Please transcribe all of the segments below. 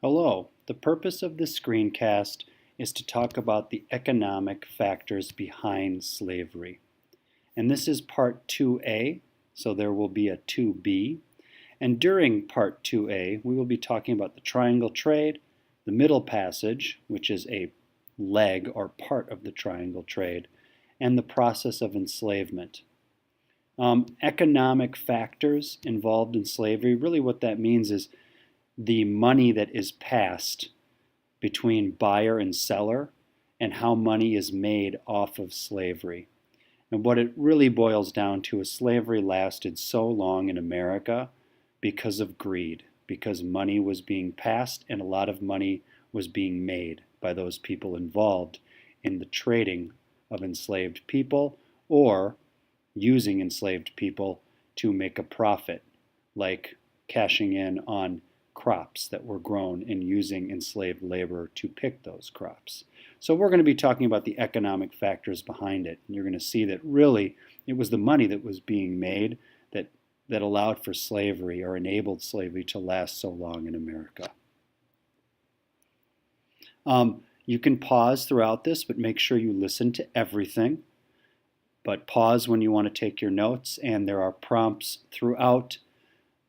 Hello, the purpose of this screencast is to talk about the economic factors behind slavery. And this is part 2A, so there will be a 2B. And during part 2A, we will be talking about the triangle trade, the Middle Passage, which is a leg or part of the triangle trade, and the process of enslavement. Economic factors involved in slavery, really what that means is the money that is passed between buyer and seller and how money is made off of slavery. And what it really boils down to is slavery lasted so long in America because of greed, because money was being passed and a lot of money was being made by those people involved in the trading of enslaved people or using enslaved people to make a profit, like cashing in on crops that were grown and using enslaved labor to pick those crops. So we're going to be talking about the economic factors behind it. And you're going to see that really it was the money that was being made that allowed for slavery or enabled slavery to last so long in America. You can pause throughout this, but make sure you listen to everything. But pause when you want to take your notes, and there are prompts throughout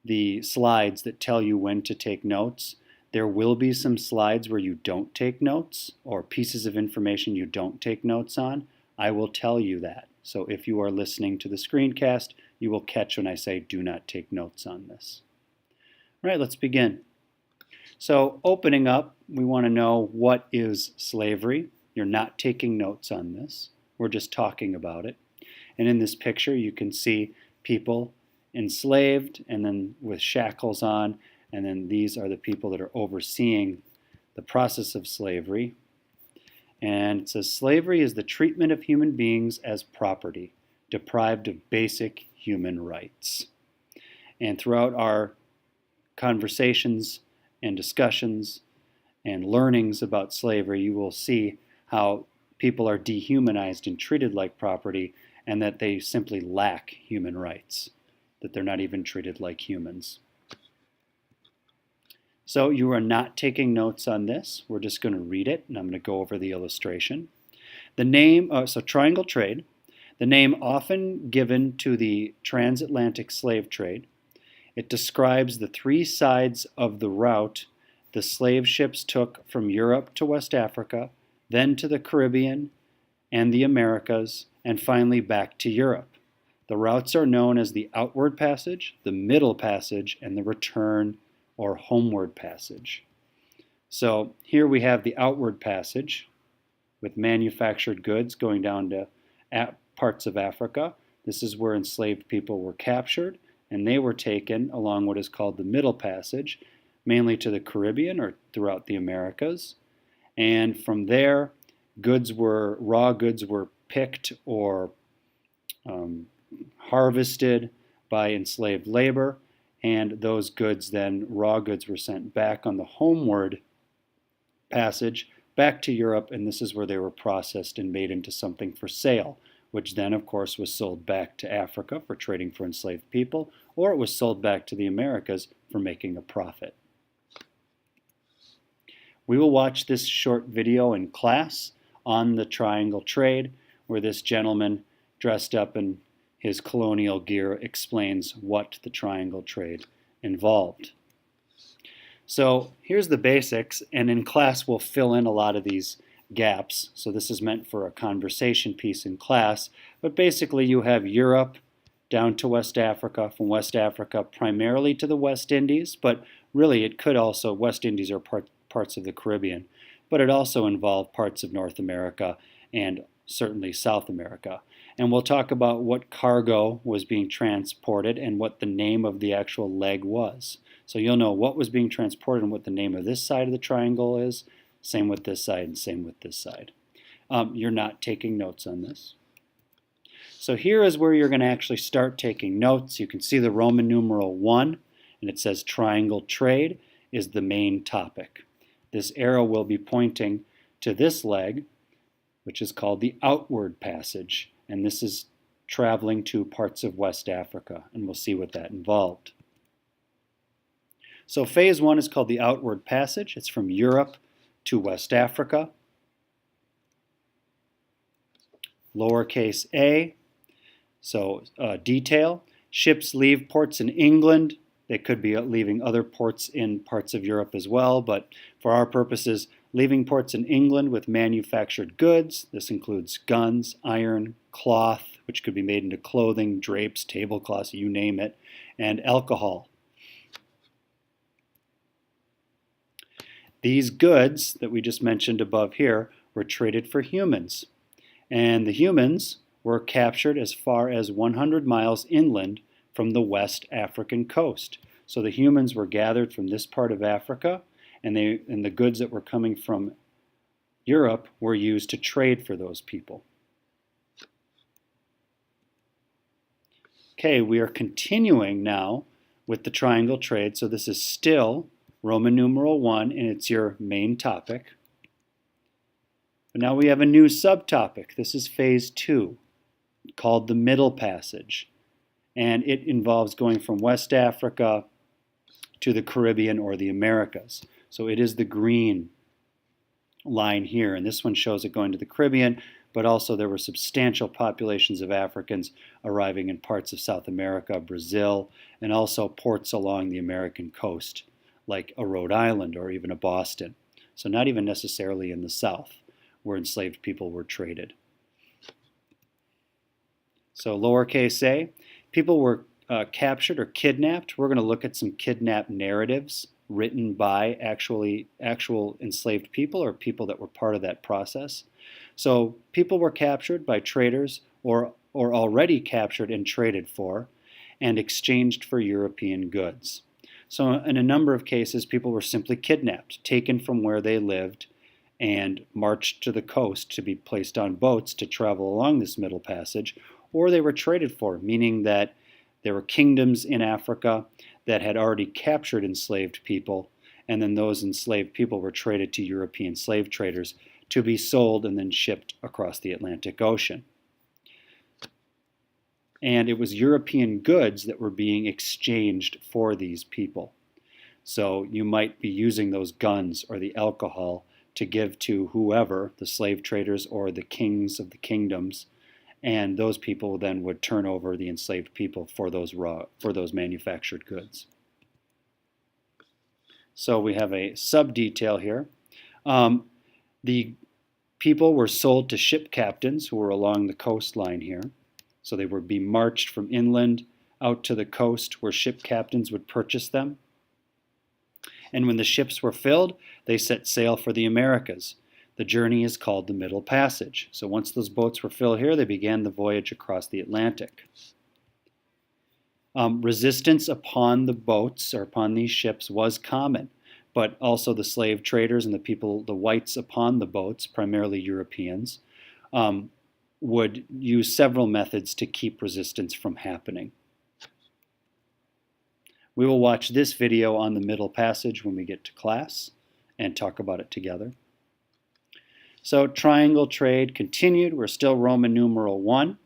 the slides that tell you when to take notes. There will be some slides where you don't take notes or pieces of information you don't take notes on. I will tell you that. So if you are listening to the screencast, you will catch when I say do not take notes on this. All right, let's begin. So opening up, we want to know what is slavery. You're not taking notes on this. We're just talking about it. And in this picture, you can see people enslaved and then with shackles on, and then these are the people that are overseeing the process of slavery. And it says slavery is the treatment of human beings as property, deprived of basic human rights. And throughout our conversations and discussions and learnings about slavery, you will see how people are dehumanized and treated like property, and that they simply lack human rights, that they're not even treated like humans. So you are not taking notes on this. We're just going to read it, and I'm going to go over the illustration. The name, so triangle trade, the name often given to the transatlantic slave trade. It describes the three sides of the route the slave ships took from Europe to West Africa, then to the Caribbean and the Americas, and finally back to Europe. The routes are known as the outward passage, the middle passage, and the return or homeward passage. So here we have the outward passage with manufactured goods going down to parts of Africa. This is where enslaved people were captured, and they were taken along what is called the middle passage, mainly to the Caribbean or throughout the Americas. And from there, raw goods were picked or harvested by enslaved labor, and those goods then, raw goods, were sent back on the homeward passage back to Europe, and this is where they were processed and made into something for sale, which then of course was sold back to Africa for trading for enslaved people, or it was sold back to the Americas for making a profit. We will watch this short video in class on the triangle trade, where this gentleman dressed up in his colonial gear explains what the triangle trade involved. So here's the basics, and in class we'll fill in a lot of these gaps. So this is meant for a conversation piece in class, but basically you have Europe down to West Africa, from West Africa primarily to the West Indies, but really it could also, West Indies are parts of the Caribbean, but it also involved parts of North America and certainly South America. And we'll talk about what cargo was being transported and what the name of the actual leg was. So you'll know what was being transported and what the name of this side of the triangle is. Same with this side and same with this side. You're not taking notes on this. So here is where you're going to actually start taking notes. You can see the Roman numeral 1, and it says triangle trade is the main topic. This arrow will be pointing to this leg, which is called the outward passage, and this is traveling to parts of West Africa, and we'll see what that involved. So phase one is called the outward passage. It's from Europe to West Africa. Lowercase a, so detail. Ships leave ports in England. They could be leaving other ports in parts of Europe as well, but for our purposes, leaving ports in England with manufactured goods. This includes guns, iron, cloth, which could be made into clothing, drapes, tablecloths, you name it, and alcohol. These goods that we just mentioned above here were traded for humans. And the humans were captured as far as 100 miles inland from the West African coast. So the humans were gathered from this part of Africa, and the goods that were coming from Europe were used to trade for those people. Okay, we are continuing now with the triangle trade. So this is still Roman numeral 1, and it's your main topic. But now we have a new subtopic. This is phase 2, called the Middle Passage. And it involves going from West Africa to the Caribbean or the Americas. So it is the green line here, and this one shows it going to the Caribbean, but also there were substantial populations of Africans arriving in parts of South America, Brazil, and also ports along the American coast, like a Rhode Island or even a Boston. So not even necessarily in the South, where enslaved people were traded. So lowercase a, people were captured or kidnapped. We're going to look at some kidnap narratives written by actual enslaved people or people that were part of that process. So people were captured by traders or already captured and traded for and exchanged for European goods. So in a number of cases, people were simply kidnapped, taken from where they lived, and marched to the coast to be placed on boats to travel along this Middle Passage, or they were traded for, meaning that there were kingdoms in Africa that had already captured enslaved people, and then those enslaved people were traded to European slave traders to be sold and then shipped across the Atlantic Ocean. And it was European goods that were being exchanged for these people. So you might be using those guns or the alcohol to give to whoever, the slave traders or the kings of the kingdoms, and those people then would turn over the enslaved people for those manufactured goods. So we have a sub-detail here. The people were sold to ship captains who were along the coastline here. So they would be marched from inland out to the coast where ship captains would purchase them. And when the ships were filled, they set sail for the Americas. The journey is called the Middle Passage. So once those boats were filled here, they began the voyage across the Atlantic. Resistance upon the boats or upon these ships was common, but also the slave traders and the people, the whites upon the boats, primarily Europeans, would use several methods to keep resistance from happening. We will watch this video on the Middle Passage when we get to class and talk about it together. So triangle trade continued. We're still Roman numeral 1.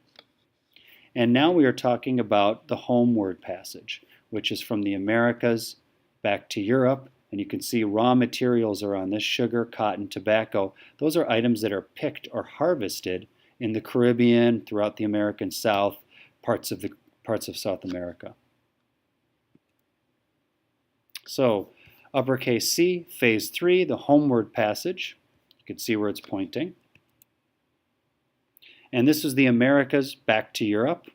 And now we are talking about the homeward passage, which is from the Americas back to Europe. And you can see raw materials are on this: sugar, cotton, tobacco. Those are items that are picked or harvested in the Caribbean, throughout the American South, parts of South America. So uppercase C, phase 3, the homeward passage. You can see where it's pointing. And this is the Americas back to Europe,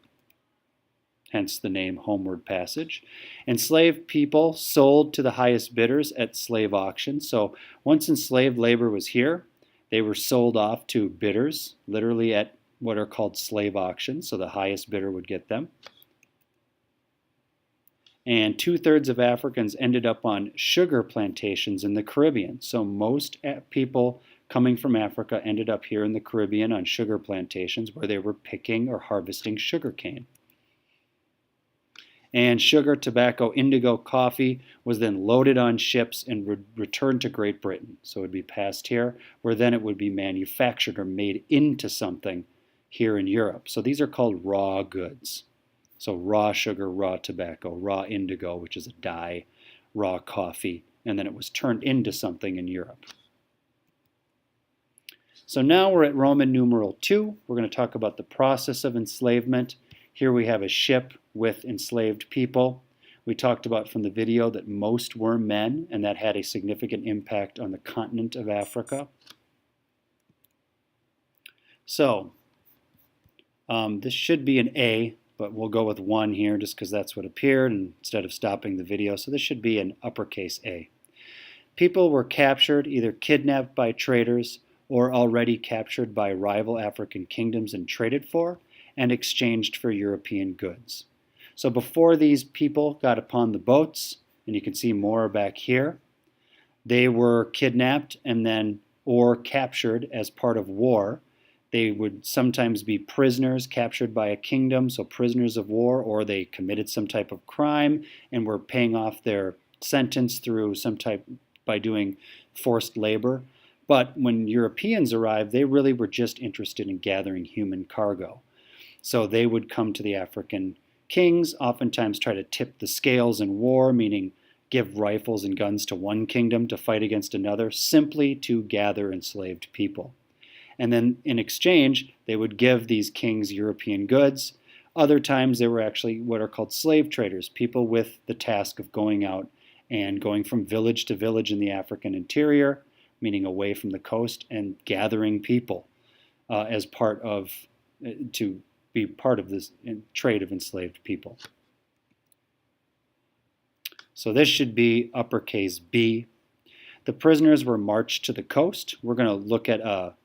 hence the name Homeward Passage. Enslaved people sold to the highest bidders at slave auctions. So once enslaved labor was here, they were sold off to bidders, literally at what are called slave auctions, so the highest bidder would get them. And 2/3 of Africans ended up on sugar plantations in the Caribbean. So most people coming from Africa ended up here in the Caribbean on sugar plantations where they were picking or harvesting sugar cane. And sugar, tobacco, indigo, coffee was then loaded on ships and returned to Great Britain. So it would be passed here, where then it would be manufactured or made into something here in Europe. So these are called raw goods. So raw sugar, raw tobacco, raw indigo, which is a dye, raw coffee, and then it was turned into something in Europe. So now we're at Roman numeral 2. We're going to talk about the process of enslavement. Here we have a ship with enslaved people. We talked about from the video that most were men, and that had a significant impact on the continent of Africa. So this should be an A, but we'll go with 1 here just because that's what appeared instead of stopping the video. So this should be an uppercase A. People were captured, either kidnapped by traders or already captured by rival African kingdoms and traded for and exchanged for European goods. So before these people got upon the boats, and you can see more back here, they were kidnapped and then or captured as part of war. They would sometimes be prisoners captured by a kingdom, so prisoners of war, or they committed some type of crime and were paying off their sentence through some type by doing forced labor. But when Europeans arrived, they really were just interested in gathering human cargo. So they would come to the African kings, oftentimes try to tip the scales in war, meaning give rifles and guns to one kingdom to fight against another, simply to gather enslaved people. And then in exchange, they would give these kings European goods. Other times they were actually what are called slave traders, people with the task of going out and going from village to village in the African interior, meaning away from the coast, and gathering people as part of, to be part of this trade of enslaved people. So this should be uppercase B. The prisoners were marched to the coast. We're going to look at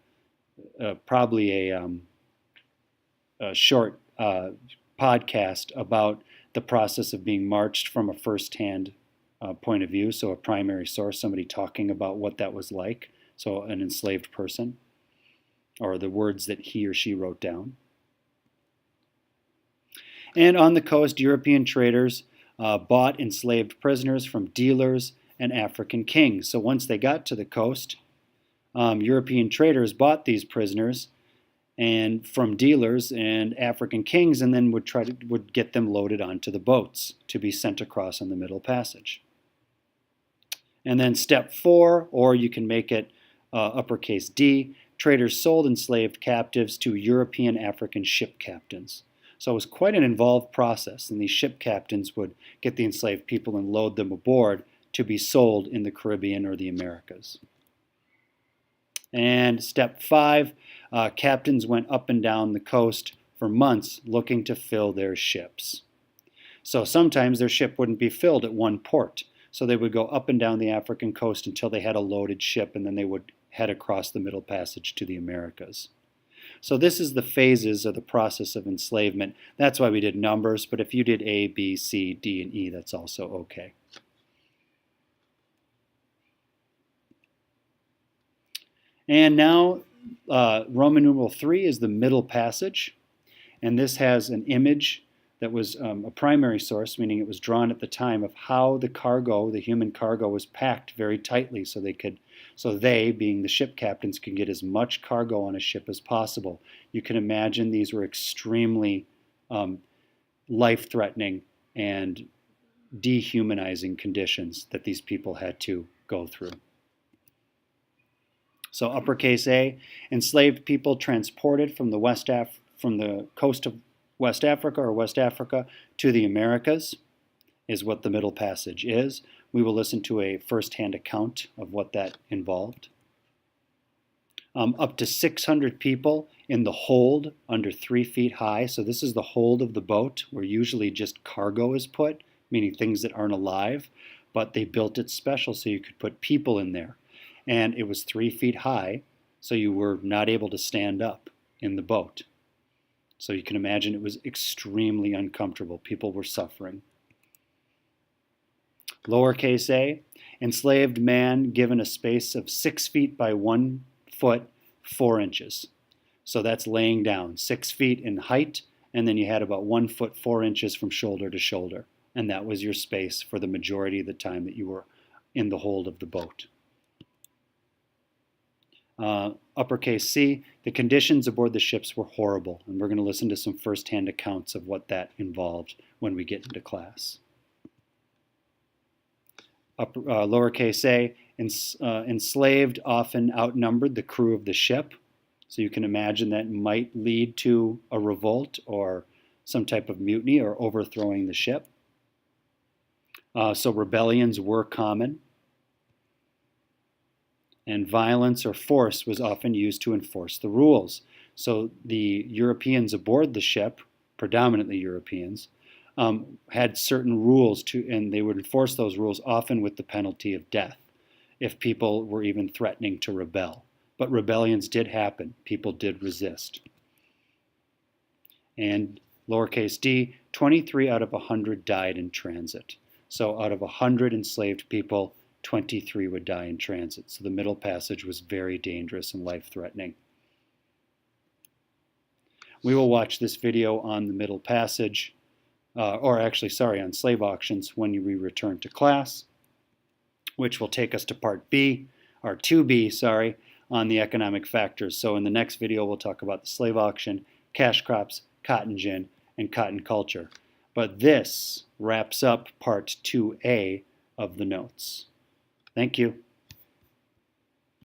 probably a short podcast about the process of being marched from a first-hand point of view, so a primary source, somebody talking about what that was like, so an enslaved person, or the words that he or she wrote down. And on the coast, European traders bought enslaved prisoners from dealers and African kings. So once they got to the coast, European traders bought these prisoners and from dealers and African kings, and then would get them loaded onto the boats to be sent across on the Middle Passage. And then step 4, or you can make it uppercase D, traders sold enslaved captives to European African ship captains. So it was quite an involved process, and these ship captains would get the enslaved people and load them aboard to be sold in the Caribbean or the Americas. And step 5, captains went up and down the coast for months looking to fill their ships. So sometimes their ship wouldn't be filled at one port. So they would go up and down the African coast until they had a loaded ship, and then they would head across the Middle Passage to the Americas. So this is the phases of the process of enslavement. That's why we did numbers, but if you did A, B, C, D, and E, that's also okay. And now Roman numeral 3 is the Middle Passage, and this has an image that was a primary source, meaning it was drawn at the time, of how the cargo, the human cargo, was packed very tightly so they, being the ship captains, could get as much cargo on a ship as possible. You can imagine these were extremely life-threatening and dehumanizing conditions that these people had to go through. So uppercase A, enslaved people transported from the coast of West Africa or West Africa to the Americas is what the Middle Passage is. We will listen to a first-hand account of what that involved. Up to 600 people in the hold under 3 feet high. So this is the hold of the boat where usually just cargo is put, meaning things that aren't alive, but they built it special so you could put people in there. And it was 3 feet high, so you were not able to stand up in the boat. So you can imagine it was extremely uncomfortable. People were suffering. Lowercase a, enslaved man given a space of 6 feet by 1 foot, 4 inches. So that's laying down, 6 feet in height, and then you had about 1 foot, 4 inches from shoulder to shoulder. And that was your space for the majority of the time that you were in the hold of the boat. Uppercase C, the conditions aboard the ships were horrible, and we're going to listen to some first-hand accounts of what that involved when we get into class. Lowercase a, enslaved often outnumbered the crew of the ship. So you can imagine that might lead to a revolt or some type of mutiny or overthrowing the ship. So rebellions were common. And violence or force was often used to enforce the rules. So the Europeans aboard the ship, predominantly Europeans, had certain rules and they would enforce those rules often with the penalty of death if people were even threatening to rebel. But rebellions did happen. People did resist. And lowercase d, 23 out of 100 died in transit. So out of 100 enslaved people, 23 would die in transit. So the Middle Passage was very dangerous and life-threatening. We will watch this video on the Middle Passage, on slave auctions when we return to class, which will take us to part B, or 2B, on the economic factors. So in the next video, we'll talk about the slave auction, cash crops, cotton gin, and cotton culture. But this wraps up part 2A of the notes. Thank you.